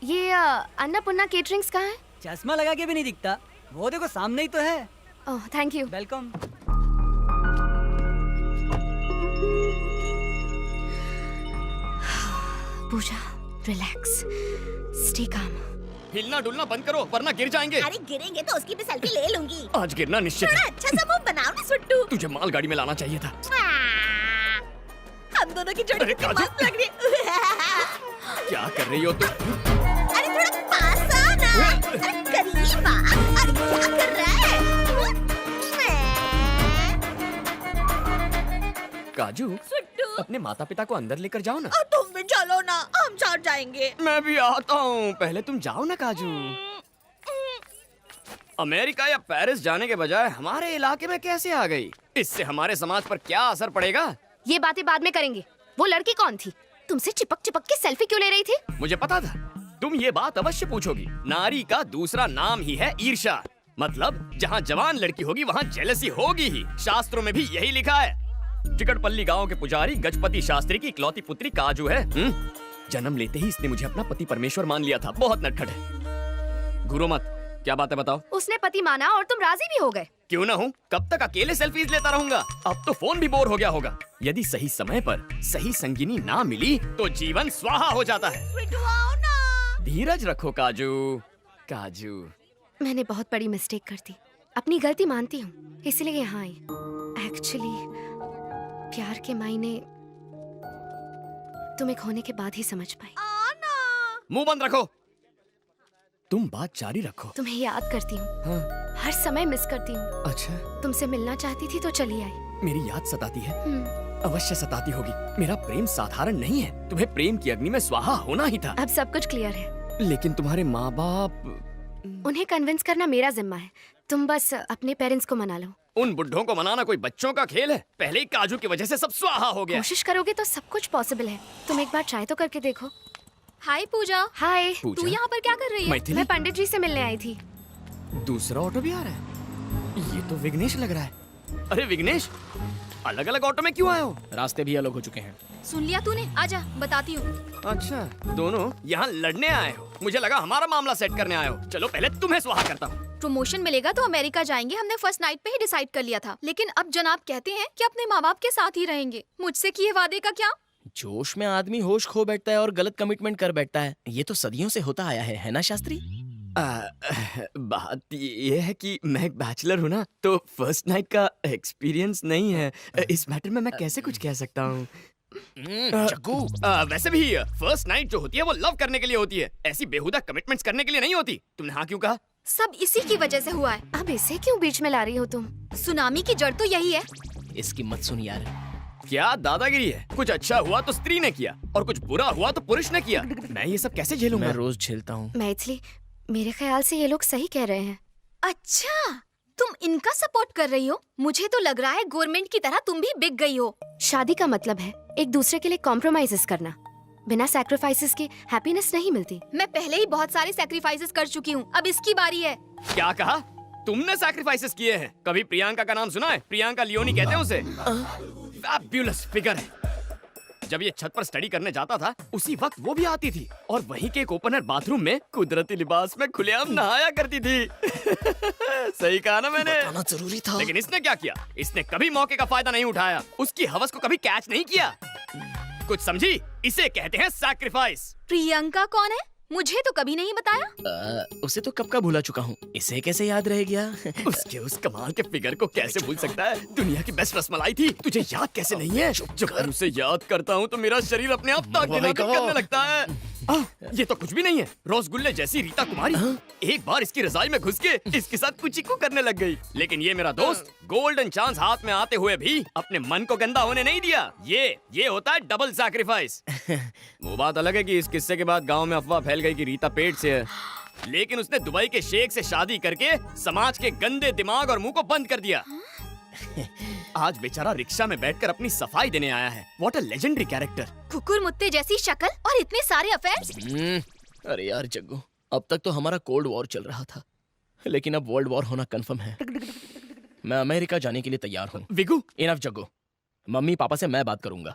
ये अन्नपूर्णा केटरिंग्स कहाँ है? चश्मा लगा के भी नहीं दिखता। वो देखो सामने ही तो है। Oh thank you. Welcome. Pooja, relax, stay calm. हिलना डुलना बंद करो वरना गिर जाएंगे। अरे गिरेंगे तो उसकी भी सेल्फी ले लूंगी। आज गिरना निश्चित थोड़ा है। अच्छा सा मुंह बनाओ ना सुट्टू। तुझे मालगाड़ी में लाना चाहिए था। हम दोनों की जोड़ी अरे कितनी काजू। मस्त लग रही है। क्या कर रही हो तुम? अरे थोड़ा पास आ ना। अरे करीब आ। अरे क्या कर रहा है? काजू, सुट्टू, अपने माता पिता को अंदर लेकर जाओ ना। तुम भी चलो ना, हम साथ जाएंगे। मैं भी आता हूँ। पहले तुम जाओ ना काजू। अमेरिका या पेरिस जाने के बजाय हमारे इलाके में कैसे आ गई? इससे हमारे समाज पर क्या असर पड़ेगा? ये बातें बाद में करेंगे। वो लड़की कौन थी? तुमसे चिपक चिपक के सेल्फी क्यों ले रही थी? मुझे पता था तुम ये बात अवश्य पूछोगी। नारी का दूसरा नाम ही है ईर्ष्या। मतलब जहाँ जवान लड़की होगी वहाँ जेलसी होगी ही। शास्त्रों में भी यही लिखा है। टिकटपल्ली गांव के पुजारी गजपति शास्त्री की इकलौती पुत्री काजू है। जन्म लेते ही इसने मुझे अपना पति परमेश्वर मान लिया था। बहुत नटखट है। घूरो मत। क्या बात है बताओ? उसने पति माना और तुम राजी भी हो गए। क्यों ना हूँ? कब तक अकेले सेल्फीज लेता रहूंगा? अब तो फोन भी बोर हो गया होगा। यदि सही समय पर सही संगिनी ना मिली तो जीवन स्वाहा हो जाता है। सुट्टू आओ ना। धीरज रखो काजू। काजू, मैंने बहुत बड़ी मिस्टेक कर दी। अपनी गलती मानती हूँ, इसलिए यहाँ आई। एक्चुअली प्यार के मायने तुम्हें खोने के बाद ही समझ पाई। आना। मुंह बंद रखो। तुम बात जारी रखो। तुम्हें याद करती हूँ। हाँ। हर समय मिस करती हूँ। अच्छा, तुमसे मिलना चाहती थी तो चली आई। मेरी याद सताती है? हम्म, अवश्य सताती होगी। मेरा प्रेम साधारण नहीं है। तुम्हें प्रेम की अग्नि में स्वाहा होना ही था। अब सब कुछ क्लियर है। लेकिन तुम्हारे माँ बाप। उन्हें कन्विंस करना मेरा जिम्मा है। तुम बस अपने पेरेंट्स को मना लो। उन बुढ़ों को मनाना कोई बच्चों का खेल है? पहले ही काजू की वजह से सब स्वाहा हो गया। कोशिश करोगे तो सब कुछ पॉसिबल है। तुम एक बार ट्राई तो करके देखो। हाय पूजा। हाय। पूजा? तू यहाँ पर क्या कर रही है? मैथिली? मैं पंडित जी से मिलने आई थी। दूसरा ऑटो भी आ रहा है। ये तो विघ्नेश लग रहा है। अरे विघ्नेश, अलग अलग ऑटो में क्यों आए हो? रास्ते भी अलग हो चुके हैं। सुन लिया तूने? आजा बताती हूँ। अच्छा, दोनों यहाँ लड़ने आए हो? मुझे लगा हमारा मामला सेट करने आए हो। चलो पहले तुम्हें स्वाहा करता हूँ। प्रमोशन मिलेगा तो अमेरिका जाएंगे, हमने फर्स्ट नाइट पे ही डिसाइड कर लिया था। लेकिन अब जनाब कहते हैं कि अपने माँ बाप के साथ ही रहेंगे। मुझसे किए वादे का क्या? जोश में आदमी होश खो बैठता है और गलत कमिटमेंट कर बैठता है। ये तो सदियों से होता आया है ना शास्त्री? बात ये है कि मैं एक बैचलर हूँ ना, तो फर्स्ट नाइट का एक्सपीरियंस नहीं है। इस मैटर में मैं कैसे कुछ कह सकता हूँ? जग्गू, वैसे भी फर्स्ट नाइट जो होती है वो लव करने के लिए होती है। ऐसी बेहुदा कमिटमेंट्स करने के लिए नहीं होती। तुमने हाँ क्यों कहा? सब इसी की वजह से हुआ है। अब इसे क्यों बीच में ला रही हो तुम? सुनामी की जड़ तो यही है। इसकी मत सुन यार। क्या दादागिरी है? कुछ अच्छा हुआ तो स्त्री ने किया और कुछ बुरा हुआ तो पुरुष ने किया। मैं ये सब कैसे झेलूंगा? मैं रोज झेलता हूँ। मैथिली, मेरे ख्याल से ये लोग सही कह रहे हैं। अच्छा, तुम इनका सपोर्ट कर रही हो? मुझे तो लग रहा है गवर्नमेंट की तरह तुम भी बिक गई हो। शादी का मतलब है एक दूसरे के लिए कॉम्प्रोमाइजेस करना। बिना सैक्रिफाइसेस के हैप्पीनेस नहीं मिलती। मैं पहले ही बहुत सारे सैक्रिफाइसेस कर चुकी हूँ, अब इसकी बारी है। क्या कहा? तुमने सैक्रिफाइसेस किए हैं? कभी प्रियंका का नाम सुना है? प्रियंका लियोनी कहते हैं उसे। फैब्युलस फिगर है। जब ये छत पर स्टडी करने जाता था उसी वक्त वो भी आती थी और वहीं के एक ओपनर बाथरूम में कुदरती लिबास में खुलेआम नहाया करती थी। सही कहा ना मैंने? बताना जरूरी था। लेकिन इसने क्या किया? इसने कभी मौके का फायदा नहीं उठाया। उसकी हवस को कभी कैच नहीं किया। कुछ समझी? इसे कहते हैं सैक्रिफाइस। प्रियंका कौन है? मुझे तो कभी नहीं बताया। उसे तो कब का भूला चुका हूँ। इसे कैसे याद रह गया? उसके उस कमाल के फिगर को कैसे भूल सकता है? दुनिया की बेस्ट रसमलाई थी। तुझे याद कैसे नहीं है? जब मैं उसे याद करता हूँ तो मेरा शरीर अपने आप ताक करने लगता है। ये तो कुछ भी नहीं है। रसगुल्ले जैसी रीता कुमारी एक बार इसकी रजाई में घुस के इसके साथ कुचिकू करने लग गई। लेकिन ये मेरा दोस्त गोल्डन चांस हाथ में आते हुए भी अपने मन को गंदा होने नहीं दिया। ये होता है डबल सैक्रिफाइस। वो बात अलग है कि इस किस्से के बाद गांव में अफवाह फैल गई कि रीता पेट से है। लेकिन उसने दुबई के शेख से शादी करके समाज के गंदे दिमाग और मुंह को बंद कर दिया। आज बेचारा रिक्शा में बैठकर अपनी सफाई देने आया है। What a legendary character. कुकुर मुत्ते जैसी शक्ल और इतने सारे अफेयर्स। अरे यार जग्गू, अब तक तो हमारा कोल्ड वॉर चल रहा था, लेकिन अब वर्ल्ड वॉर होना कंफर्म है। मैं अमेरिका जाने के लिए तैयार हूँ। विगू, इनफ जग्गू, मम्मी पापा से मैं बात करूंगा।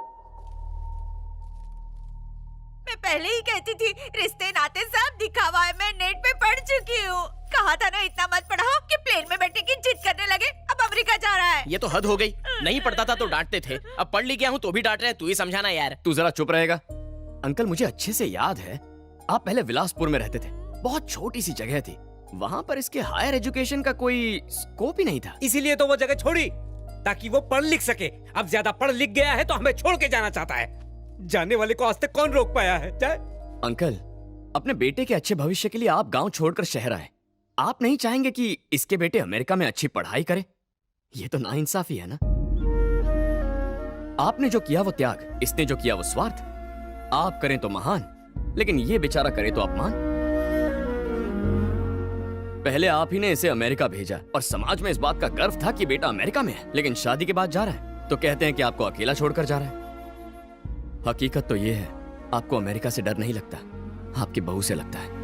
मैं पहले ही कहती थी रिश्ते नाते सब दिखावा है। मैं नेट पे पढ़ चुकी हूँ। कहा था ना इतना मत पढ़ाओ कि प्लेन में बैठने की जिद करने लगे। अब अमेरिका जा रहा है। ये तो हद हो गई। नहीं पढ़ता था तो डांटते थे, अब पढ़ लिख गया हूँ तो भी डांट रहे हैं। तू ही समझाना यार। तू जरा चुप रहेगा। अंकल मुझे अच्छे से याद है, आप पहले विलासपुर में रहते थे। बहुत छोटी सी जगह थी, वहाँ पर इसके हायर एजुकेशन का कोई स्कोप ही नहीं था। इसीलिए तो वो जगह छोड़ी ताकि वो पढ़ लिख सके। अब ज्यादा पढ़ लिख गया है तो हमें छोड़ के जाना चाहता है। जाने वाले को आज तक कौन रोक पाया है? जाए। अंकल, अपने बेटे के अच्छे भविष्य के लिए आप गांव छोड़कर शहर आए। आप नहीं चाहेंगे कि इसके बेटे अमेरिका में अच्छी पढ़ाई करे? ये तो नाइंसाफी है ना। आपने जो किया वो त्याग, इसने जो किया वो स्वार्थ। आप करें तो महान, लेकिन ये बेचारा करे तो अपमान। पहले आप ही ने इसे अमेरिका भेजा और समाज में इस बात का गर्व था कि बेटा अमेरिका में है, लेकिन शादी के बाद जा रहा है तो कहते हैं कि आपको अकेला छोड़कर जा रहा है। हकीकत तो ये है, आपको अमेरिका से डर नहीं लगता, आपकी बहू से लगता है।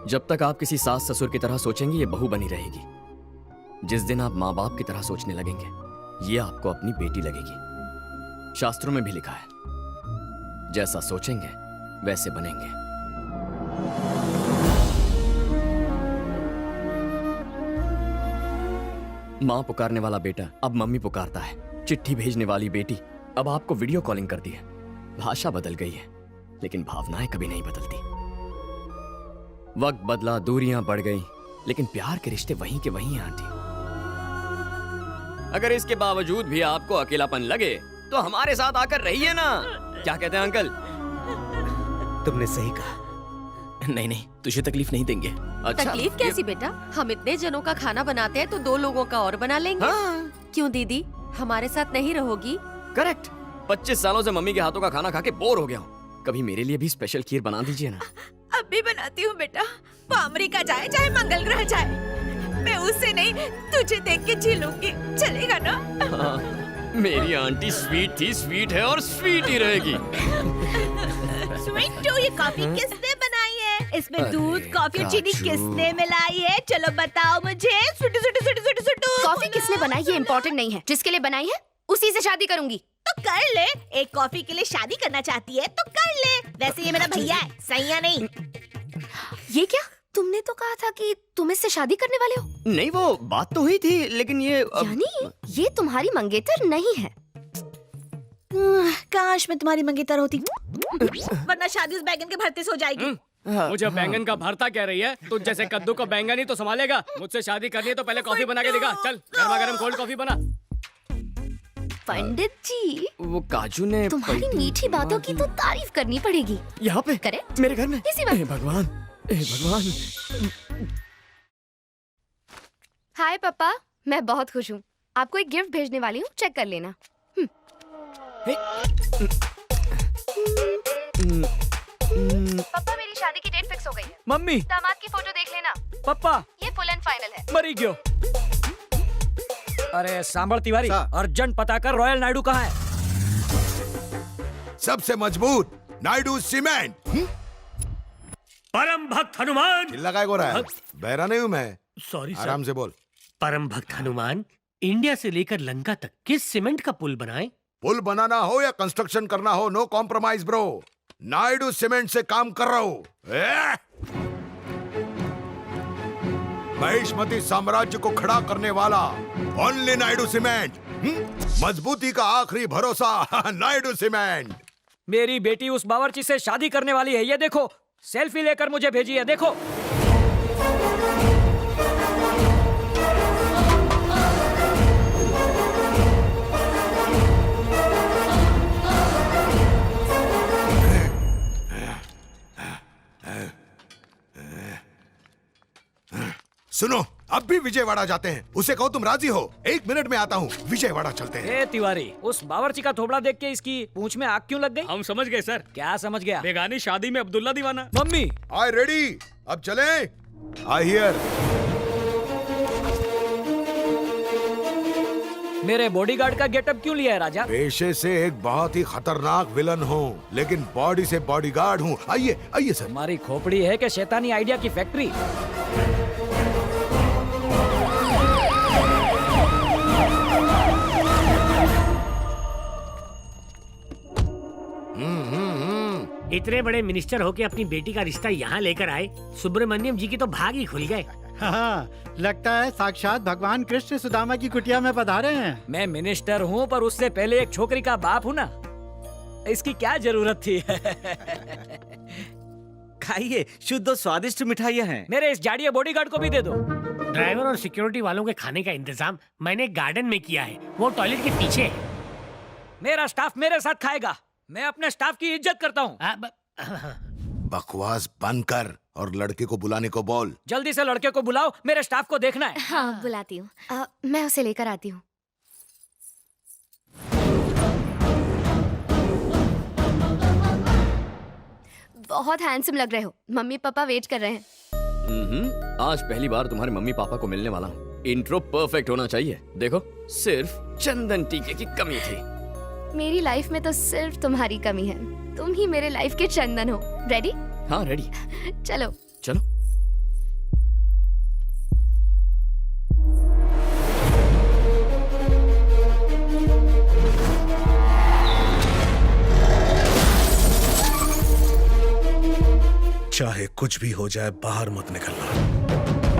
जब तक आप किसी सास ससुर की तरह सोचेंगे ये बहू बनी रहेगी। जिस दिन आप माँ बाप की तरह सोचने लगेंगे ये आपको अपनी बेटी लगेगी। शास्त्रों में भी लिखा है, जैसा सोचेंगे वैसे बनेंगे। मां पुकारने वाला बेटा अब मम्मी पुकारता है। चिट्ठी भेजने वाली बेटी अब आपको वीडियो कॉलिंग करती है। भाषा बदल गई है लेकिन भावनाएं कभी नहीं बदलती। वक्त बदला, दूरियां बढ़ गई, लेकिन प्यार के रिश्ते वहीं के वहीं हैं आंटी। अगर इसके बावजूद भी आपको अकेलापन लगे तो हमारे साथ आकर रहिए ना। क्या कहते हैं अंकल? तुमने सही कहा। नहीं नहीं, तुझे तकलीफ नहीं देंगे। अच्छा, तकलीफ कैसी बेटा? हम इतने जनों का खाना बनाते हैं तो 2 लोगों का और बना लेंगे। हाँ, क्यों दीदी, हमारे साथ नहीं रहोगी? करेक्ट। 25 सालों से मम्मी के हाथों का खाना खा के बोर हो गया हूँ। कभी मेरे लिए भी स्पेशल खीर बना दीजिए ना। अब भी बनाती हूँ बेटा। वो अमेरिका जाए चाहे मंगल ग्रह जाए, मैं उससे नहीं तुझे देख के झेलूंगी। चलेगा ना? हाँ, मेरी आंटी स्वीट थी, स्वीट है और स्वीट ही रहेगी। स्वीट टू, ये कॉफी किसने बनाई है? इसमें दूध, कॉफी, चीनी किसने मिलाई है? चलो बताओ मुझे। सुटू सुटू सुटू सुटू सुटू। कॉफी किसने बनाई ये इम्पोर्टेंट नहीं है। जिसके लिए बनाई है उसी से शादी करूंगी। तो कर ले। एक कॉफी के लिए शादी करना चाहती है तो कर ले। वैसे ये मेरा भैया है, सैया नहीं। ये क्या? तुमने तो कहा था कि तुम इससे शादी करने वाले हो। नहीं, वो बात तो हुई थी, लेकिन ये यानी ये तुम्हारी मंगेतर नहीं है। काश मैं तुम्हारी मंगेतर होती, वरना शादी उस बैगन के भरते से हो जाएगी। मुझे बैंगन का भरता कह रही है? तुझ जैसे कद्दू को बैंगन ही तो संभालेगा। मुझसे शादी करनी है तो पहले कॉफी बना के दिखा। चल गर्मा गर्म कोल्ड कॉफी बना। पंडित जी, वो काजू ने तुम्हारी मीठी बातों की तो तारीफ करनी पड़ेगी। यहाँ पे करेक्ट, मेरे घर में। इसी वक्त। हे भगवान, हे भगवान। हाय पापा, मैं बहुत खुश हूँ। आपको एक गिफ्ट भेजने वाली हूँ, चेक कर लेना। पापा, मेरी शादी की डेट फिक्स हो गई है। मम्मी, दामाद की फोटो देख लेना। पापा, ये फुल एंड फाइनल है। मरी गयो। अरे सांभर तिवारी, अर्जेंट पता कर रॉयल नायडू कहाँ है? सबसे मजबूत नायडू सीमेंट। परम भक्त हनुमान। चिल्ला काय को रहा है? बहरा नहीं हूँ मैं। Sorry sir. आराम से बोल। परम भक्त हनुमान, इंडिया से लेकर लंका तक किस सीमेंट का पुल बनाए? पुल बनाना हो या कंस्ट्रक्शन करना हो, no compromise bro. Naidu cement से काम कर रहा हूँ। महिष्मती साम्राज्य को खड़ा करने वाला ओनली नायडू सीमेंट। मजबूती का आखिरी भरोसा नायडू सीमेंट। मेरी बेटी उस बावर्ची से शादी करने वाली है। ये देखो, सेल्फी लेकर मुझे भेजी है, देखो। सुनो, अब भी विजयवाड़ा जाते हैं। उसे कहो तुम राजी हो? 1 मिनट में आता हूँ। विजयवाड़ा चलते हैं। ए तिवारी, उस बावर्ची का थोबड़ा देख के इसकी पूंछ में आग क्यों लग गई? हम समझ गए सर। क्या समझ गया? बेगानी शादी में अब्दुल्ला दीवाना। Mummy, I ready. अब चलें? I hear. मेरे बॉडीगार्ड का गेटअप क्यों लिया है राजा? पेशे से एक बहुत ही खतरनाक विलन हूँ, लेकिन बॉडी से बॉडीगार्ड हूँ। आइए आइए सर। हमारी खोपड़ी है कि शैतानी आइडिया की फैक्ट्री? इतने बड़े मिनिस्टर होके अपनी बेटी का रिश्ता यहाँ लेकर आए, सुब्रमण्यम जी की तो भाग ही खुल गए। हाँ, लगता है साक्षात भगवान कृष्ण सुदामा की कुटिया में पधारे हैं। मैं मिनिस्टर हूँ पर उससे पहले एक छोकरी का बाप हूँ ना, इसकी क्या जरूरत थी? खाइए, शुद्ध और स्वादिष्ट मिठाइयाँ हैं। मेरे इस जाड़िया बॉडीगार्ड को भी दे दो। ड्राइवर और सिक्योरिटी वालों के खाने का इंतजाम मैंने गार्डन में किया है, वो टॉयलेट के पीछे है। मेरा स्टाफ मेरे साथ खाएगा, मैं अपने स्टाफ की इज्जत करता हूँ। बकवास बंद कर और लड़के को बुलाने को बोल। जल्दी से लड़के को बुलाओ, मेरे स्टाफ को देखना है। हाँ बुलाती हूँ। मैं उसे लेकर आती हूँ। बहुत हैंडसम लग रहे हो, मम्मी पापा वेट कर रहे हैं। आज पहली बार तुम्हारे मम्मी पापा को मिलने वाला हूँ। इंट्रो परफेक्ट होना चाहिए। देखो, सिर्फ चंदन टीके की कमी थी। मेरी लाइफ में तो सिर्फ तुम्हारी कमी है, तुम ही मेरे लाइफ के चंदन हो। रेडी? हाँ रेडी। चलो चलो। चाहे कुछ भी हो जाए, बाहर मत निकलना।